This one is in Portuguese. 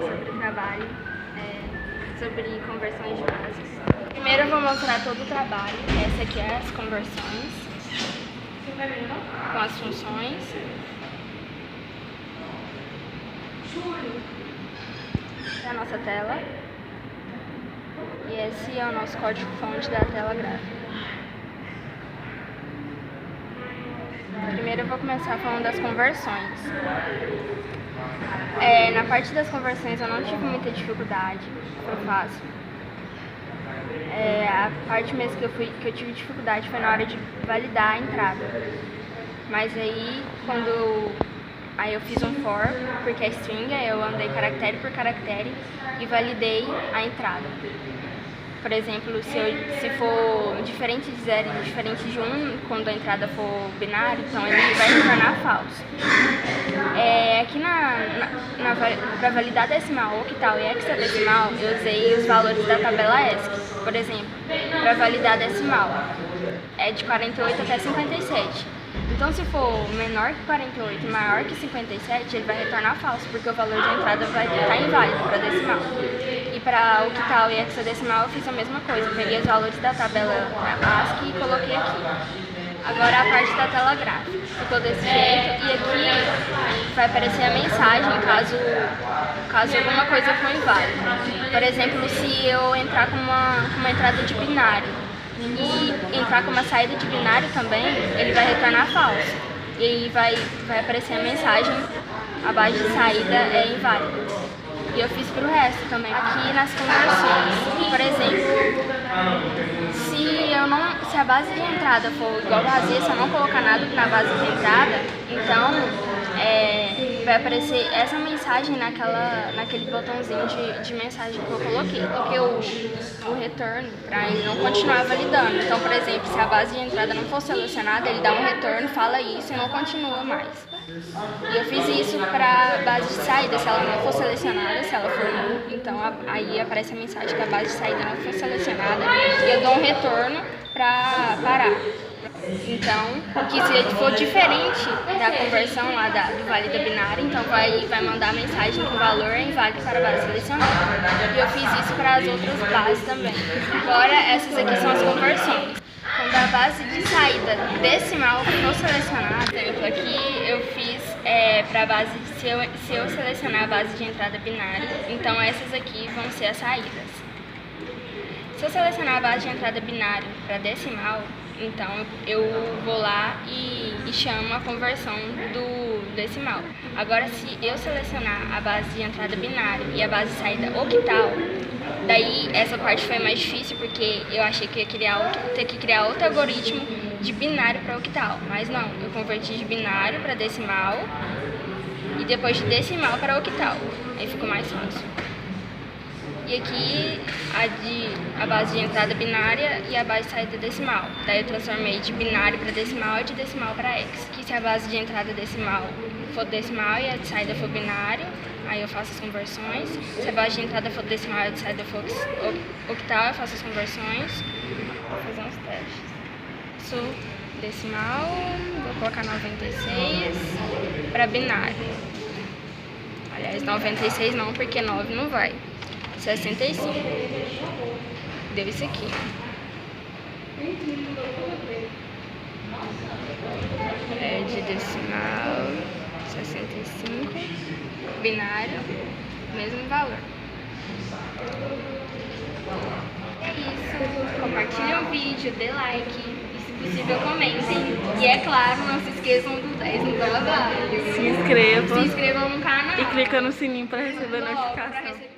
sobre o trabalho, sobre conversões de bases. Primeiro eu vou mostrar todo o trabalho. Essa aqui é as conversões, com as funções. Essa é a nossa tela. E esse é o nosso código-fonte da tela gráfica. Primeiro eu vou começar falando das conversões. Na parte das conversões eu não tive muita dificuldade, foi fácil. A parte mesmo que eu tive dificuldade foi na hora de validar a entrada. Mas aí eu fiz um for, porque é string, aí eu andei caractere por caractere e validei a entrada. Por exemplo, se for diferente de 0 e diferente de 1, quando a entrada for binária, então ele vai retornar falso. Aqui para validar decimal, octal e hexadecimal, eu usei os valores da tabela ESC. Por exemplo, para validar decimal, é de 48 até 57. Então, se for menor que 48 e maior que 57, ele vai retornar falso, porque o valor de entrada vai estar inválido para decimal. E para octal e hexadecimal eu fiz a mesma coisa, peguei os valores da tabela ASCII e coloquei aqui. Agora a parte da tela gráfica, ficou desse jeito, e aqui vai aparecer a mensagem caso alguma coisa for inválida. Por exemplo, se eu entrar com uma entrada de binário e entrar com uma saída de binário também, ele vai retornar falso. E aí vai aparecer a mensagem, a base de saída é inválida. E eu fiz pro resto também. Aqui nas conversões, por exemplo, se a base de entrada for igual vazia, se eu não colocar nada na base de entrada, então vai aparecer essa mensagem naquele botãozinho de mensagem que eu coloquei. Coloquei o return para ele não continuar validando. Então, por exemplo, se a base de entrada não for selecionada, ele dá um return, fala isso e não continua mais. E eu fiz isso para a base de saída. Se ela não for selecionada, se ela for null, então aí aparece a mensagem que a base de saída não foi selecionada e eu dou um retorno para parar. Então, que se for diferente da conversão lá do valida binário, então vai mandar a mensagem que o valor é inválido para a base selecionada. E eu fiz isso para as outras bases também. Agora, essas aqui são as conversões. Quando a base de saída decimal for selecionada, por exemplo, aqui eu fiz para a base, se eu selecionar a base de entrada binária, então essas aqui vão ser as saídas. Se eu selecionar a base de entrada binária para decimal, então eu vou lá e chamo a conversão do decimal. Agora, se eu selecionar a base de entrada binária e a base de saída octal, daí essa parte foi mais difícil porque eu achei que ia ter que criar outro algoritmo de binário para octal, mas não, eu converti de binário para decimal e depois de decimal para octal, aí ficou mais fácil. E aqui a base de entrada binária e a base de saída decimal. Daí eu transformei de binário para decimal e de decimal para hex. Que se a base de entrada decimal for decimal e a de saída for binário, aí eu faço as conversões. Se a base de entrada for decimal e a de saída for octal, eu faço as conversões. Vou fazer uns testes. Isso decimal, vou colocar 96 para binário. Aliás, 96 não, porque 9 não vai. 65. Deu isso aqui. De decimal, 65. Binário, mesmo valor. É isso. Compartilhem o vídeo, dê like. E se possível, comentem. E é claro, não se esqueçam dos 10 no Dollar. Se inscrevam no canal. E clica no sininho para receber notificação.